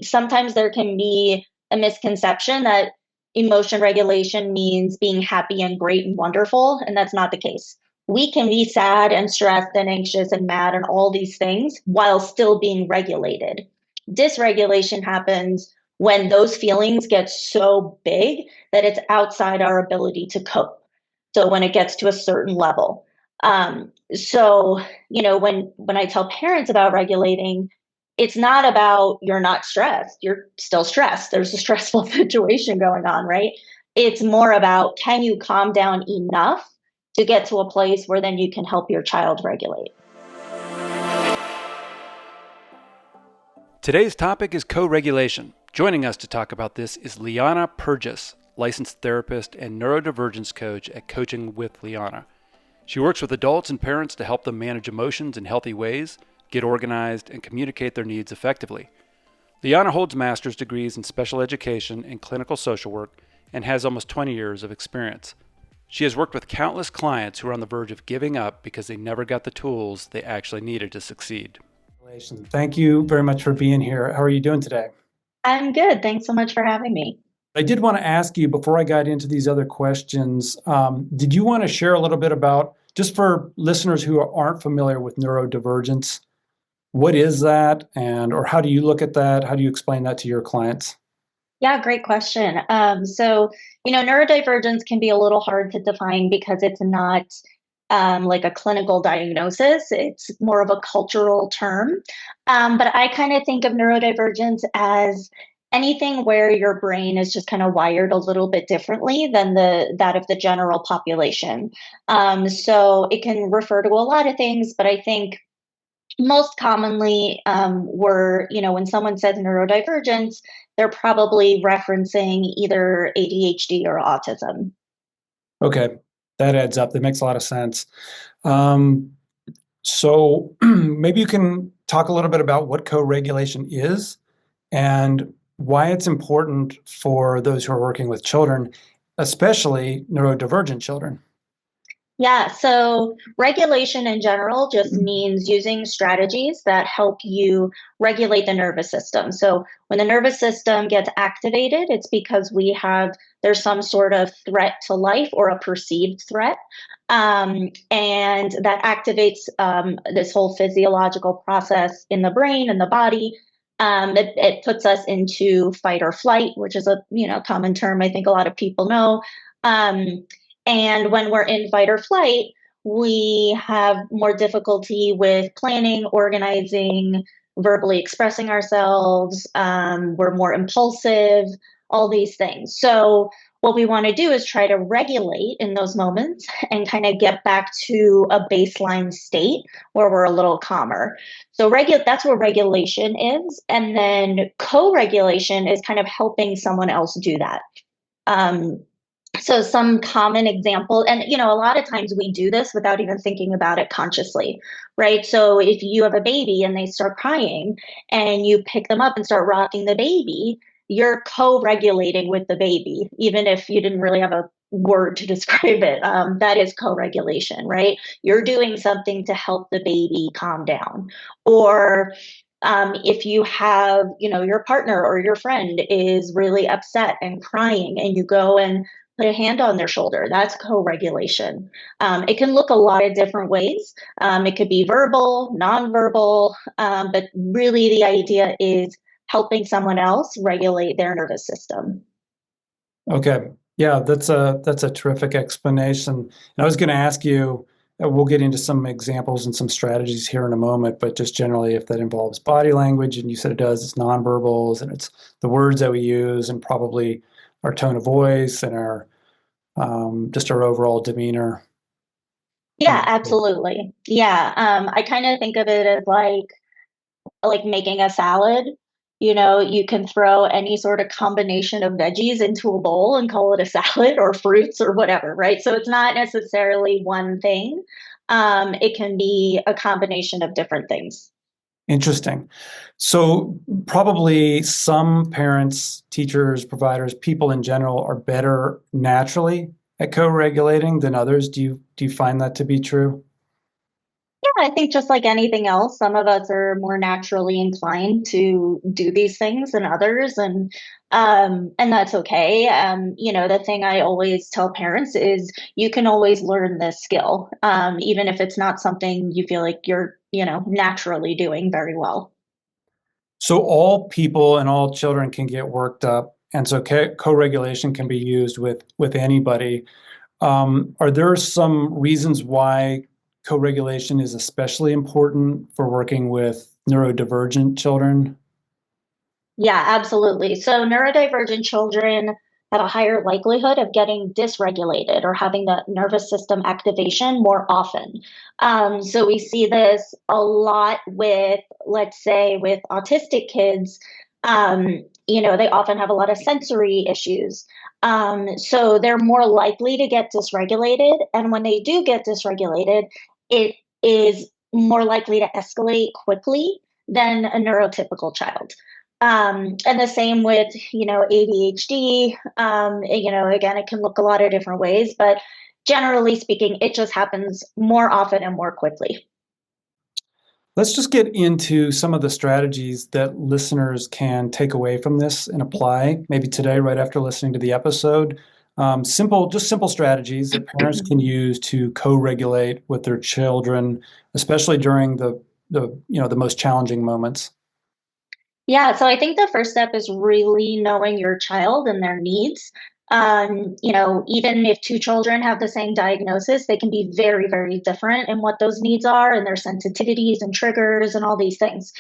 Sometimes there can be a misconception that emotion regulation means being happy and great and wonderful, and that's not the case. We can be sad and stressed and anxious and mad and all these things while still being regulated. Dysregulation happens when those feelings get so big that it's outside our ability to cope. So when it gets to a certain level. When I tell parents about regulating, it's not about you're not stressed. You're still stressed. There's a stressful situation going on, right? It's more about, can you calm down enough to get to a place where then you can help your child regulate? Today's topic is co-regulation. Joining us to talk about this is Lianna Purjes, licensed therapist and neurodivergence coach at Coaching with Lianna. She works with adults and parents to help them manage emotions in healthy ways, get organized, and communicate their needs effectively. Lianna holds master's degrees in special education and clinical social work and has almost 20 years of experience. She has worked with countless clients who are on the verge of giving up because they never got the tools they actually needed to succeed. Thank you very much for being here. How are you doing today? I'm good. Thanks so much for having me. I did want to ask you, before I got into these other questions, did you want to share a little bit about, just for listeners who aren't familiar with neurodivergence, what is that, or how do you look at that? How do you explain that to your clients? Yeah, great question. Neurodivergence can be a little hard to define because it's not like a clinical diagnosis. It's more of a cultural term. But I kind of think of neurodivergence as anything where your brain is just kind of wired a little bit differently than that of the general population. So it can refer to a lot of things, but I think most commonly when someone says neurodivergence, they're probably referencing either ADHD or autism. Okay, that adds up. That makes a lot of sense. So maybe you can talk a little bit about what co-regulation is and why it's important for those who are working with children, especially neurodivergent children. Yeah, so regulation in general just means using strategies that help you regulate the nervous system. So when the nervous system gets activated, it's because there's some sort of threat to life or a perceived threat. And that activates this whole physiological process in the brain and the body. It puts us into fight or flight, which is a common term I think a lot of people know. And when we're in fight or flight, we have more difficulty with planning, organizing, verbally expressing ourselves. We're more impulsive, all these things. So what we want to do is try to regulate in those moments and kind of get back to a baseline state where we're a little calmer. So that's what regulation is. And then co-regulation is kind of helping someone else do that. So some common example, and a lot of times we do this without even thinking about it consciously, right? So if you have a baby and they start crying and you pick them up and start rocking the baby, you're co-regulating with the baby, even if you didn't really have a word to describe it. That is co-regulation, right? You're doing something to help the baby calm down. Or if you have, your partner or your friend is really upset and crying and you go and put a hand on their shoulder, that's co-regulation. It can look a lot of different ways. It could be verbal, nonverbal, but really the idea is helping someone else regulate their nervous system. Okay. Yeah, that's a terrific explanation. And I was going to ask you, we'll get into some examples and some strategies here in a moment, but just generally if that involves body language, and you said it does, it's nonverbals, and it's the words that we use, and probably our tone of voice and our just our overall demeanor. Yeah, absolutely. Yeah. I kind of think of it as like making a salad. You can throw any sort of combination of veggies into a bowl and call it a salad, or fruits or whatever, right? So it's not necessarily one thing. It can be a combination of different things. Interesting. So probably some parents, teachers, providers, people in general are better naturally at co-regulating than others. Do you find that to be true? I think just like anything else, some of us are more naturally inclined to do these things than others, and that's okay. The thing I always tell parents is you can always learn this skill, even if it's not something you feel like you're, naturally doing very well. So all people and all children can get worked up, and so co-regulation can be used with anybody. Are there some reasons why co-regulation is especially important for working with neurodivergent children? Yeah, absolutely. So neurodivergent children have a higher likelihood of getting dysregulated or having the nervous system activation more often. So we see this a lot with, let's say, with autistic kids. They often have a lot of sensory issues. So they're more likely to get dysregulated. And when they do get dysregulated, it is more likely to escalate quickly than a neurotypical child. And the same with, ADHD. Again, it can look a lot of different ways, but generally speaking, it just happens more often and more quickly. Let's just get into some of the strategies that listeners can take away from this and apply, maybe today, right after listening to the episode. Simple strategies that parents can use to co-regulate with their children, especially during the most challenging moments. Yeah, so I think the first step is really knowing your child and their needs. Even if two children have the same diagnosis, they can be very, very different in what those needs are and their sensitivities and triggers and all these things.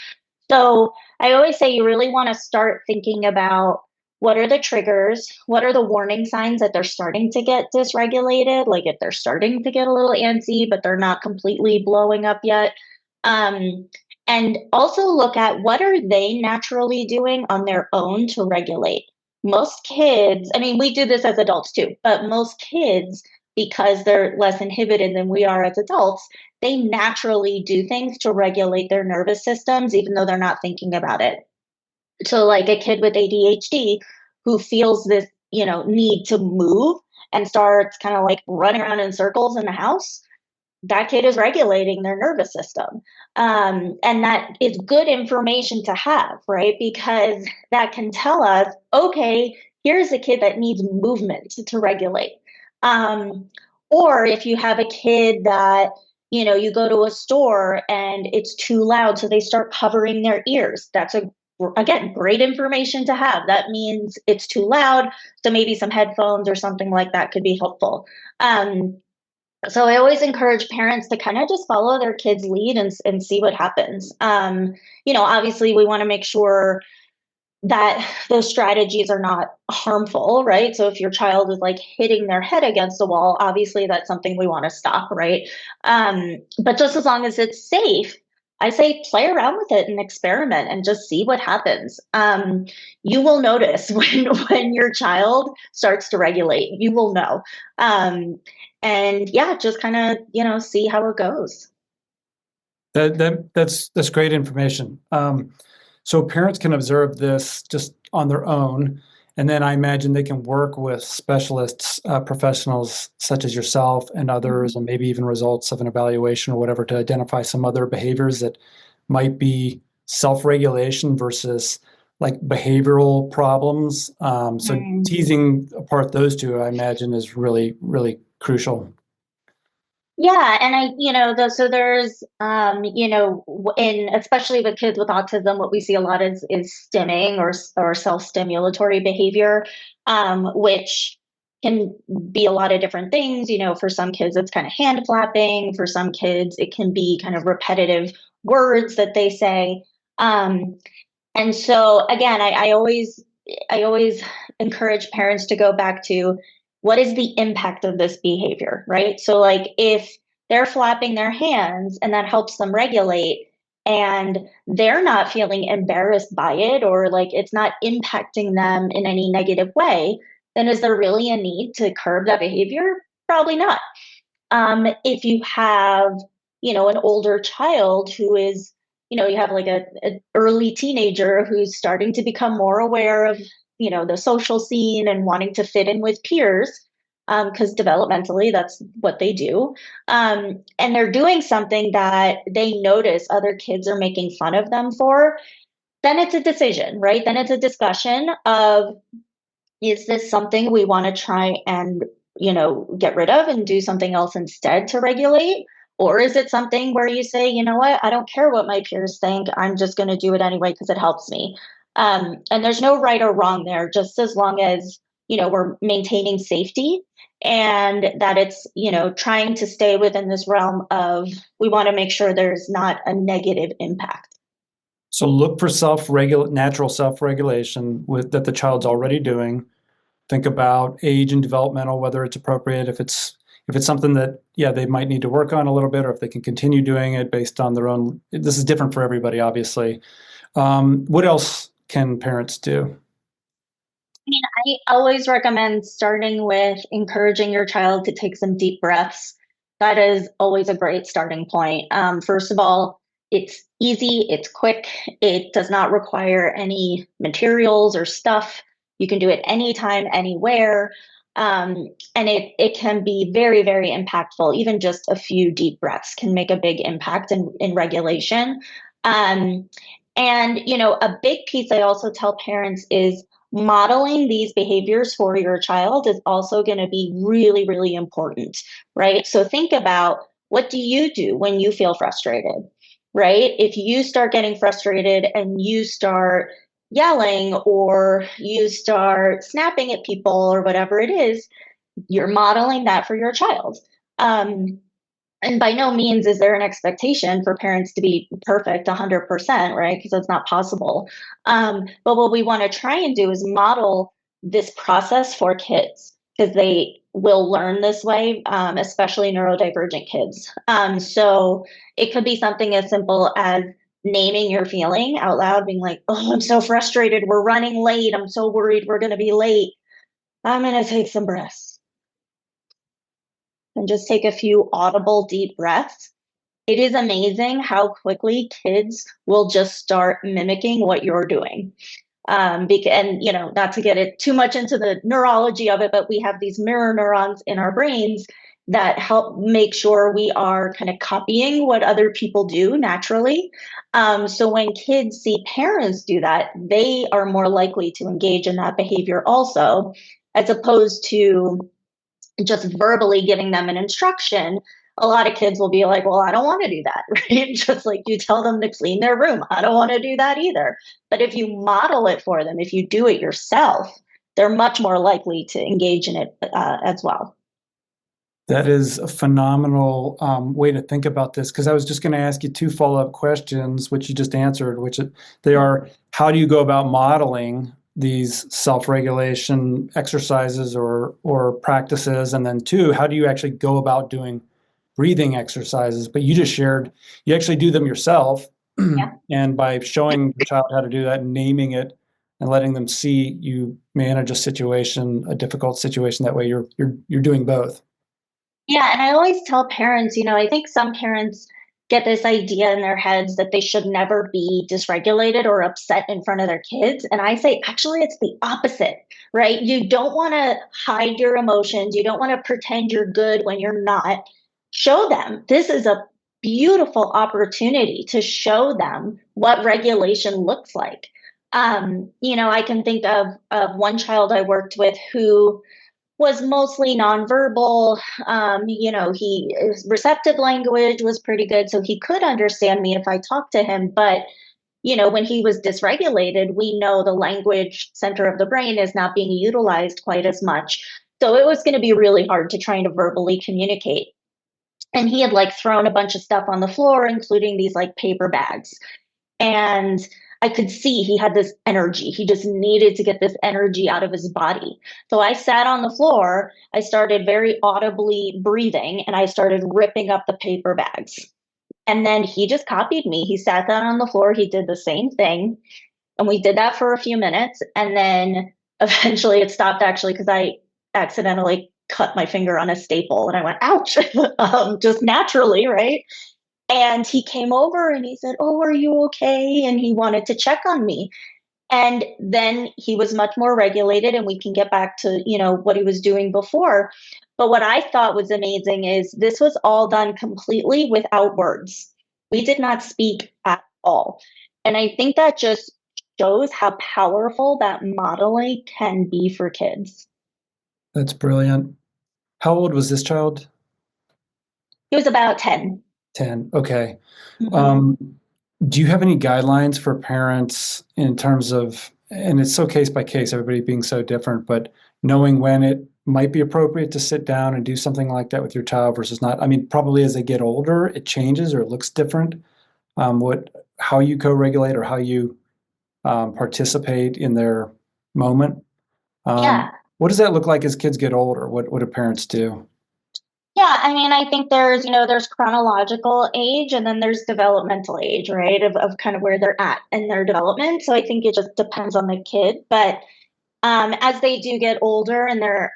So I always say you really want to start thinking about what are the triggers, what are the warning signs that they're starting to get dysregulated, like if they're starting to get a little antsy, but they're not completely blowing up yet. Um, and also look at what are they naturally doing on their own to regulate. Most kids, I mean, we do this as adults too, but most kids, because they're less inhibited than we are as adults, they naturally do things to regulate their nervous systems, even though they're not thinking about it. So, like a kid with ADHD who feels this, need to move and starts kind of like running around in circles in the house, that kid is regulating their nervous system. And that is good information to have, right? Because that can tell us, okay, here's a kid that needs movement to regulate. Or if you have a kid that, you go to a store and it's too loud, so they start covering their ears. That's again, great information to have. That means it's too loud. So maybe some headphones or something like that could be helpful. So I always encourage parents to kind of just follow their kids' lead and see what happens. Obviously we want to make sure that those strategies are not harmful, right? So if your child is like hitting their head against the wall, obviously that's something we want to stop, right? But just as long as it's safe, I say play around with it and experiment and just see what happens. You will notice when your child starts to regulate, you will know. And yeah, just kind of, see how it goes. That's great information. So parents can observe this just on their own, and then I imagine they can work with specialists, professionals such as yourself and others, and maybe even results of an evaluation or whatever to identify some other behaviors that might be self-regulation versus like behavioral problems. So teasing apart those two, I imagine, is really, really crucial. Yeah, and so there's, in especially with kids with autism, what we see a lot is stimming or self-stimulatory behavior, which can be a lot of different things. For some kids, it's kind of hand flapping. For some kids, it can be kind of repetitive words that they say. And so again, I always encourage parents to go back to what is the impact of this behavior, right? So like if they're flapping their hands and that helps them regulate and they're not feeling embarrassed by it or like it's not impacting them in any negative way, then is there really a need to curb that behavior? Probably not. If you have, an older child who is, you have like an early teenager who's starting to become more aware of, the social scene and wanting to fit in with peers, because developmentally, that's what they do. And they're doing something that they notice other kids are making fun of them for, then it's a decision, right? Then it's a discussion of, is this something we want to try and, get rid of and do something else instead to regulate? Or is it something where you say, you know what, I don't care what my peers think, I'm just going to do it anyway because it helps me. And there's no right or wrong there, just as long as, we're maintaining safety and that it's, trying to stay within this realm of, we want to make sure there's not a negative impact. So look for natural self-regulation that the child's already doing. Think about age and developmental, whether it's appropriate, if it's something that, they might need to work on a little bit, or if they can continue doing it based on their own. This is different for everybody, obviously. What else can parents do? I always recommend starting with encouraging your child to take some deep breaths. That is always a great starting point. First of all, it's easy, it's quick, it does not require any materials or stuff. You can do it anytime, anywhere. And it can be very, very impactful. Even just a few deep breaths can make a big impact in regulation. And, a big piece I also tell parents is modeling these behaviors for your child is also going to be really, really important, right? So think about, what do you do when you feel frustrated, right? If you start getting frustrated and you start yelling or you start snapping at people or whatever it is, you're modeling that for your child. And by no means is there an expectation for parents to be perfect 100%, right? Because that's not possible. But what we want to try and do is model this process for kids, because they will learn this way, especially neurodivergent kids. So it could be something as simple as naming your feeling out loud, being like, oh, I'm so frustrated, we're running late, I'm so worried we're going to be late. I'm going to take some breaths. And just take a few audible deep breaths. It is amazing how quickly kids will just start mimicking what you're doing. And, not to get it too much into the neurology of it, but we have these mirror neurons in our brains that help make sure we are kind of copying what other people do naturally. So when kids see parents do that, they are more likely to engage in that behavior also, as opposed to just verbally giving them an instruction. A lot of kids will be like, well, I don't want to do that, right? Just like you tell them to clean their room. I don't want to do that either. But if you model it for them, if you do it yourself, they're much more likely to engage in it as well. That is a phenomenal way to think about this, because I was just going to ask you two follow-up questions, which you just answered, they are, how do you go about modeling these self-regulation exercises or practices? And then two, how do you actually go about doing breathing exercises? But you just shared, you actually do them yourself. Yeah. And by showing the child how to do that and naming it and letting them see you manage a difficult situation that way, you're doing both. Yeah, and I always tell parents, I think some parents get this idea in their heads that they should never be dysregulated or upset in front of their kids. And I say, actually, it's the opposite, right? You don't want to hide your emotions. You don't want to pretend you're good when you're not. Show them. This is a beautiful opportunity to show them what regulation looks like. I can think of one child I worked with who was mostly nonverbal. His receptive language was pretty good, so he could understand me if I talked to him. But, when he was dysregulated, we know the language center of the brain is not being utilized quite as much. So it was going to be really hard to try to verbally communicate. And he had thrown a bunch of stuff on the floor, including these paper bags. And I could see he had this energy. He just needed to get this energy out of his body. So I sat on the floor. I started very audibly breathing, and I started ripping up the paper bags. And then he just copied me. He sat down on the floor. He did the same thing. And we did that for a few minutes. And then eventually it stopped, actually, because I accidentally cut my finger on a staple. And I went, ouch, just naturally, right? And he came over and he said, oh, are you okay? And he wanted to check on me. And then he was much more regulated, and we can get back to, what he was doing before. But what I thought was amazing is this was all done completely without words. We did not speak at all. And I think that just shows how powerful that modeling can be for kids. That's brilliant. How old was this child? He was about 10. 10. Okay. Mhm. Do you have any guidelines for parents in terms of, and it's so case by case, everybody being so different, but knowing when it might be appropriate to sit down and do something like that with your child versus not? I mean, probably as they get older, it changes or it looks different. How you co-regulate or how you participate in their moment. Yeah. What does that look like as kids get older? What do parents do? Yeah, I mean, I think there's chronological age and then there's developmental age, right? Of kind of where they're at in their development. So I think it just depends on the kid. But as they do get older and they're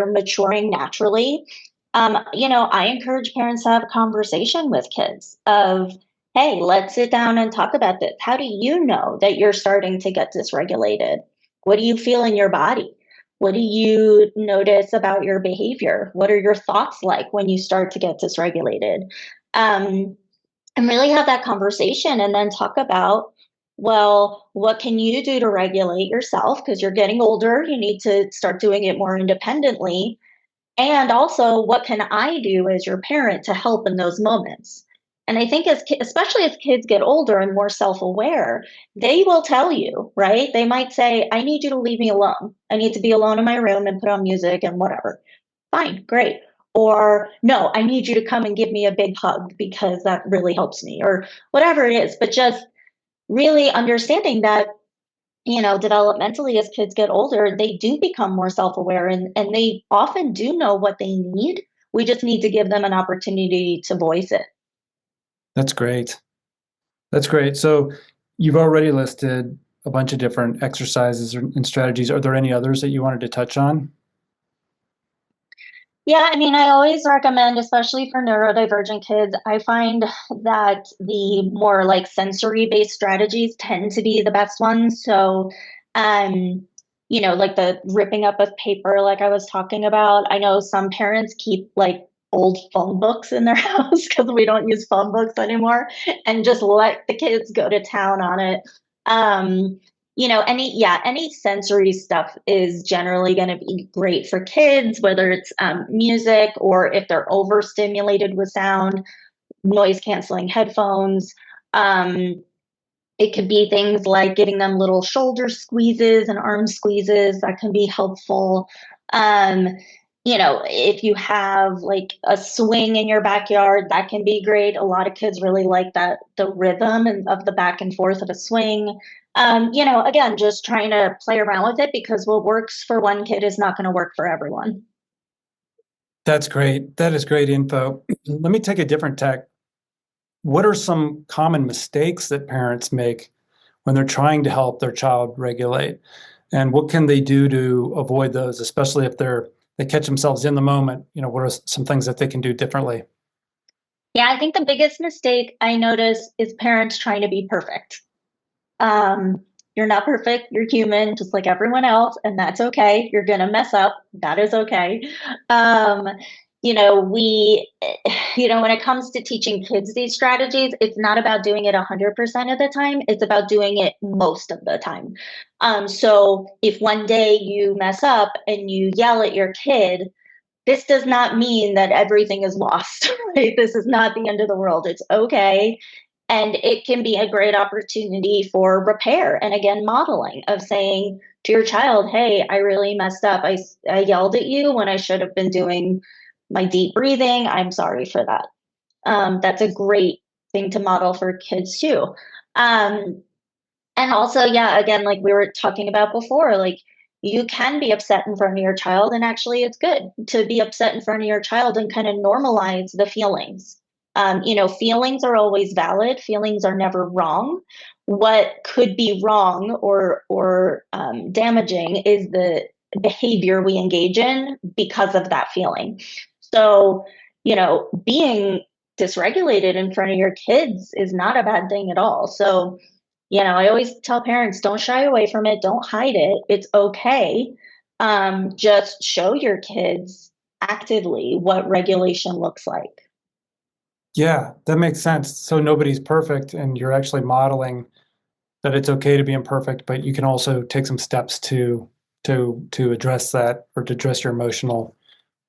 maturing naturally, I encourage parents to have a conversation with kids of, hey, let's sit down and talk about this. How do you know that you're starting to get dysregulated? What do you feel in your body? What do you notice about your behavior? What are your thoughts like when you start to get dysregulated? Um, and really have that conversation and then talk about, well, what can you do to regulate yourself? Because you're getting older, you need to start doing it more independently. And also, what can I do as your parent to help in those moments? And I think especially as kids get older and more self-aware, they will tell you, right? They might say, I need you to leave me alone. I need to be alone in my room and put on music and whatever. Fine, great. Or no, I need you to come and give me a big hug because that really helps me, or whatever it is. But just really understanding that, developmentally, as kids get older, they do become more self-aware, and they often do know what they need. We just need to give them an opportunity to voice it. That's great. That's great. So you've already listed a bunch of different exercises and strategies. Are there any others that you wanted to touch on? Yeah, I mean, I always recommend, especially for neurodivergent kids, I find that the more like sensory based strategies tend to be the best ones. So, um, like the ripping up of paper, like I was talking about. I know some parents keep like old phone books in their house because we don't use phone books anymore and just let the kids go to town on it. Um, any sensory stuff is generally going to be great for kids, whether it's music or if they're overstimulated with sound, noise canceling headphones. Um, it could be things like giving them little shoulder squeezes and arm squeezes that can be helpful. Um, if you have like a swing in your backyard, that can be great. A lot of kids really like the rhythm and of the back and forth of a swing. Again, just trying to play around with it because what works for one kid is not going to work for everyone. That's great. That is great info. Let me take a different tack. What are some common mistakes that parents make when they're trying to help their child regulate? And what can they do to avoid those, especially if they catch themselves in the moment? What are some things that they can do differently? Yeah, I think the biggest mistake I notice is parents trying to be perfect. You're not perfect. You're human, just like everyone else, and that's okay. You're gonna mess up. That is okay. Um, when it comes to teaching kids these strategies, it's not about doing it 100% of the time. It's about doing it most of the time. So if one day you mess up and you yell at your kid, this does not mean that everything is lost, right? This is not the end of the world. It's okay. And it can be a great opportunity for repair and again, modeling of saying to your child, hey, I really messed up. I yelled at you when I should have been doing my deep breathing. I'm sorry for that. That's a great thing to model for kids too. Um, and also, yeah, again, like we were talking about before, like you can be upset in front of your child, and actually, it's good to be upset in front of your child and kind of normalize the feelings. Feelings are always valid. Feelings are never wrong. What could be wrong or damaging is the behavior we engage in because of that feeling. So, being dysregulated in front of your kids is not a bad thing at all. So I always tell parents, don't shy away from it, don't hide it. It's okay. Just show your kids actively what regulation looks like. Yeah, that makes sense. So nobody's perfect, and you're actually modeling that it's okay to be imperfect, but you can also take some steps to address that, or to address your emotional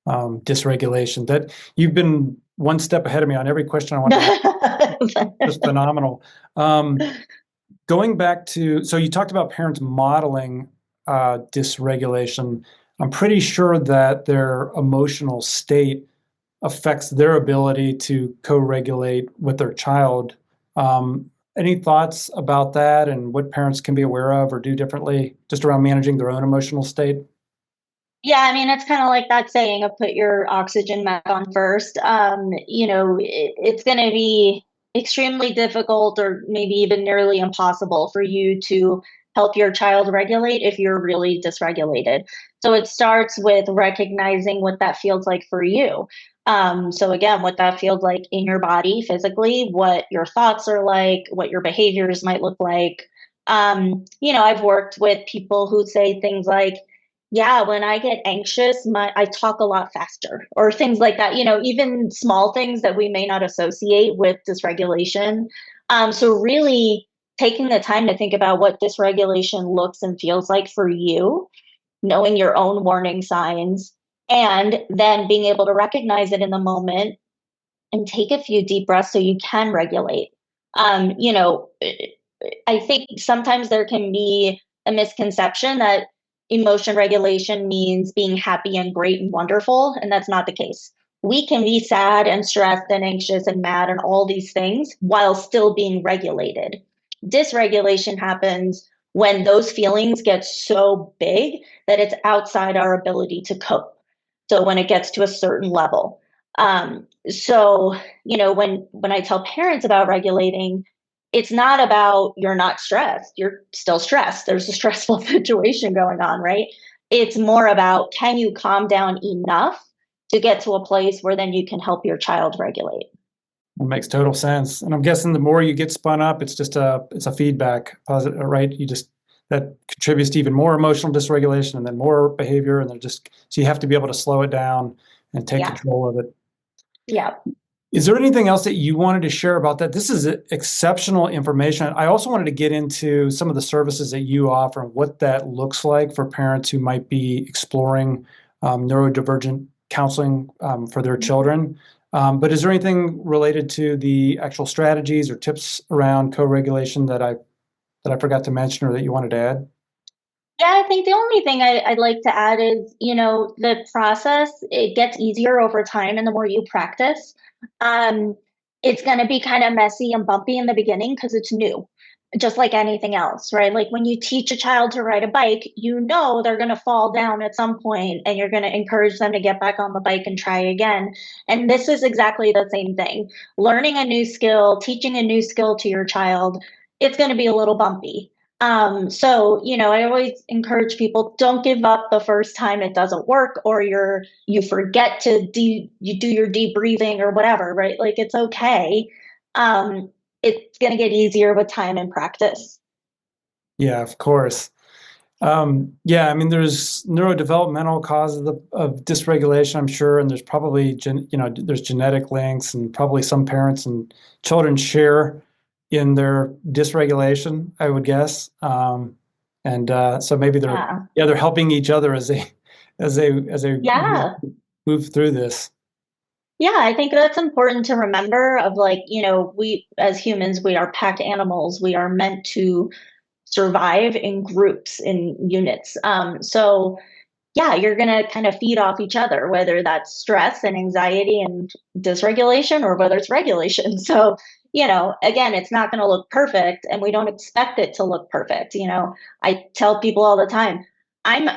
dysregulation. That you've been one step ahead of me on every question I want to ask. Just phenomenal. Going back to, so you talked about parents modeling dysregulation. I'm pretty sure that their emotional state affects their ability to co-regulate with their child. Any thoughts about that, and what parents can be aware of or do differently just around managing their own emotional state? Yeah, I mean, it's kind of like that saying of put your oxygen mask on first. It's going to be extremely difficult, or maybe even nearly impossible for you to help your child regulate if you're really dysregulated. So it starts with recognizing what that feels like for you. So again, what that feels like in your body physically, what your thoughts are like, what your behaviors might look like. I've worked with people who say things like, yeah, when I get anxious, I talk a lot faster, or things like that. Even small things that we may not associate with dysregulation. So really taking the time to think about what dysregulation looks and feels like for you, knowing your own warning signs, and then being able to recognize it in the moment and take a few deep breaths so you can regulate. Um, you know, I think sometimes there can be a misconception that emotion regulation means being happy and great and wonderful, and that's not the case. We can be sad and stressed and anxious and mad and all these things while still being regulated. Dysregulation happens when those feelings get so big that it's outside our ability to cope. So when it gets to a certain level. When I tell parents about regulating, it's not about you're not stressed. You're still stressed. There's a stressful situation going on, right? It's more about, can you calm down enough to get to a place where then you can help your child regulate? It makes total sense. And I'm guessing the more you get spun up, it's a feedback, positive, right? That contributes to even more emotional dysregulation, and then more behavior, and so you have to be able to slow it down and take Yeah. control of it. Yeah. Is there anything else that you wanted to share about that? This is exceptional information. I also wanted to get into some of the services that you offer and what that looks like for parents who might be exploring neurodivergent counseling for their children. But is there anything related to the actual strategies or tips around co-regulation that I forgot to mention, or that you wanted to add? Yeah, I think the only thing I'd like to add is, the process, it gets easier over time, and the more you practice. Um, it's going to be kind of messy and bumpy in the beginning because it's new, just like anything else, right? Like when you teach a child to ride a bike, they're going to fall down at some point, and you're going to encourage them to get back on the bike and try again. And this is exactly the same thing. Learning a new skill, teaching a new skill to your child, it's going to be a little bumpy. I always encourage people, don't give up the first time it doesn't work, or you forget to you do your deep breathing or whatever, right? Like it's okay. It's going to get easier with time and practice. Yeah, of course. Yeah, I mean, there's neurodevelopmental causes of dysregulation, I'm sure, and there's probably there's genetic links, and probably some parents and children share in their dysregulation, I would guess. So maybe they're helping each other as they Yeah. move through this. Yeah, I think that's important to remember of, like, we as humans, we are pack animals. We are meant to survive in groups, in units. Yeah, you're going to kind of feed off each other, whether that's stress and anxiety and dysregulation, or whether it's regulation. So, again, it's not going to look perfect, and we don't expect it to look perfect. I tell people all the time, I'm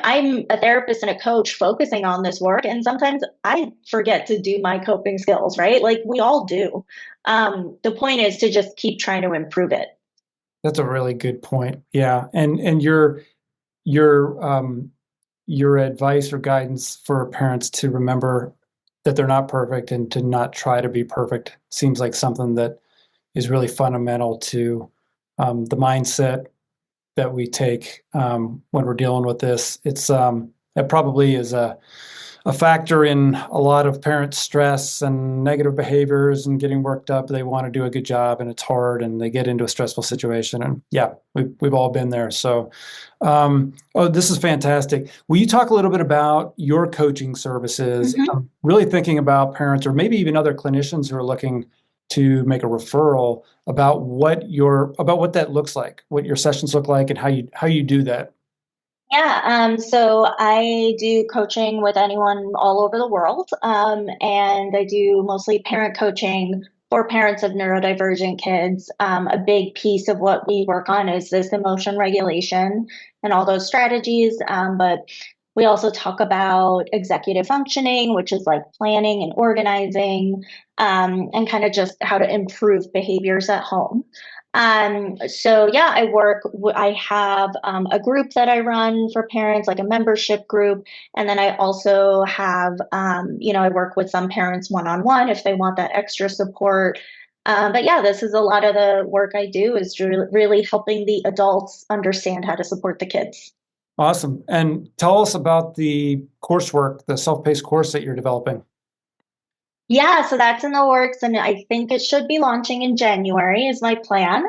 a therapist and a coach focusing on this work, and sometimes I forget to do my coping skills, right? Like we all do. The point is to just keep trying to improve it. That's a really good point. Yeah, and your advice or guidance for parents to remember that they're not perfect and to not try to be perfect seems like something that is really fundamental to the mindset that we take when we're dealing with this. It probably is a factor in a lot of parents' stress and negative behaviors and getting worked up. They want to do a good job and it's hard and they get into a stressful situation. And yeah, we've all been there. So, this is fantastic. Will you talk a little bit about your coaching services? Mhm. I'm really thinking about parents or maybe even other clinicians who are looking to make a referral about what that looks like, what your sessions look like, and how you do that. Yeah, so I do coaching with anyone all over the world, and I do mostly parent coaching for parents of neurodivergent kids. A big piece of what we work on is this emotion regulation and all those strategies, but we also talk about executive functioning, which is like planning and organizing, and kind of just how to improve behaviors at home. So yeah, I have a group that I run for parents, like a membership group. And then I also have, I work with some parents one-on-one if they want that extra support. But yeah, this is a lot of the work I do is really helping the adults understand how to support the kids. Awesome. And tell us about the coursework, the self-paced course that you're developing. Yeah, so that's in the works, and I think it should be launching in January is my plan.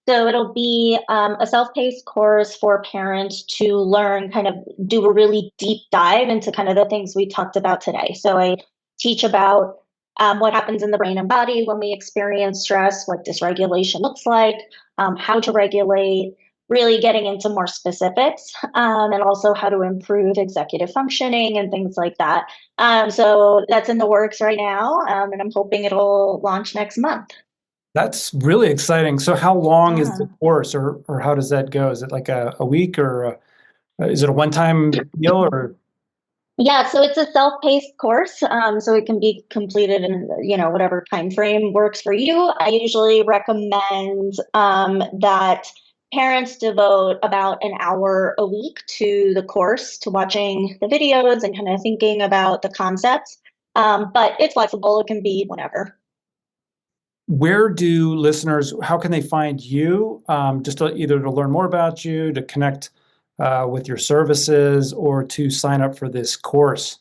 So it'll be a self-paced course for parents to learn, kind of do a really deep dive into kind of the things we talked about today. So I teach about what happens in the brain and body when we experience stress, what dysregulation looks like, how to regulate, really getting into more specifics, and also how to improve executive functioning and things like that. So that's in the works right now, and I'm hoping it'll launch next month. That's really exciting. So how long is the Yeah. course or how does that go? Is it like a week or is it a one-time deal or? Yeah, so it's a self-paced course, so it can be completed in whatever time frame works for you. I usually recommend that parents devote about an hour a week to the course, to watching the videos and kind of thinking about the concepts. But it's flexible; it can be whenever. Where do listeners, how can they find you? Just either to learn more about you, to connect with your services, or to sign up for this course?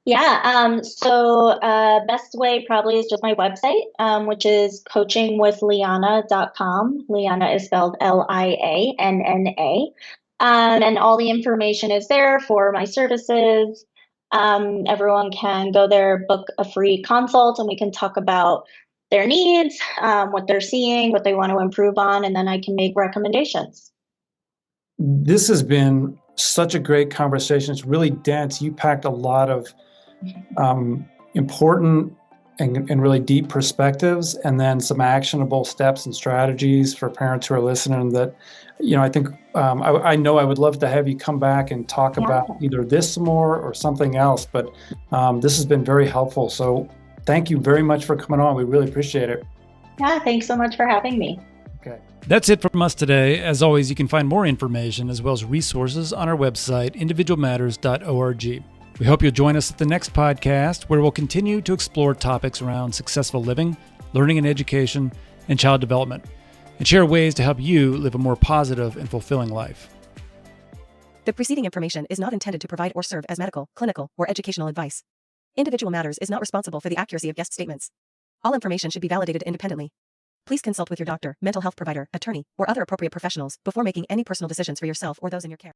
Yeah, so best way probably is just my website, which is coachingwithlianna.com. Lianna is spelled Lianna. And all the information is there for my services. Everyone can go there, book a free consult, and we can talk about their needs, what they're seeing, what they want to improve on, and then I can make recommendations. This has been such a great conversation. It's really dense. You packed a lot of important and really deep perspectives, and then some actionable steps and strategies for parents who are listening that, I think, I know I would love to have you come back and talk about either this more or something else, but this has been very helpful. So thank you very much for coming on. We really appreciate it. Yeah, thanks so much for having me. Okay. That's it from us today. As always, you can find more information as well as resources on our website, individualmatters.org. We hope you'll join us at the next podcast, where we'll continue to explore topics around successful living, learning and education, and child development, and share ways to help you live a more positive and fulfilling life. The preceding information is not intended to provide or serve as medical, clinical, or educational advice. Individual Matters is not responsible for the accuracy of guest statements. All information should be validated independently. Please consult with your doctor, mental health provider, attorney, or other appropriate professionals before making any personal decisions for yourself or those in your care.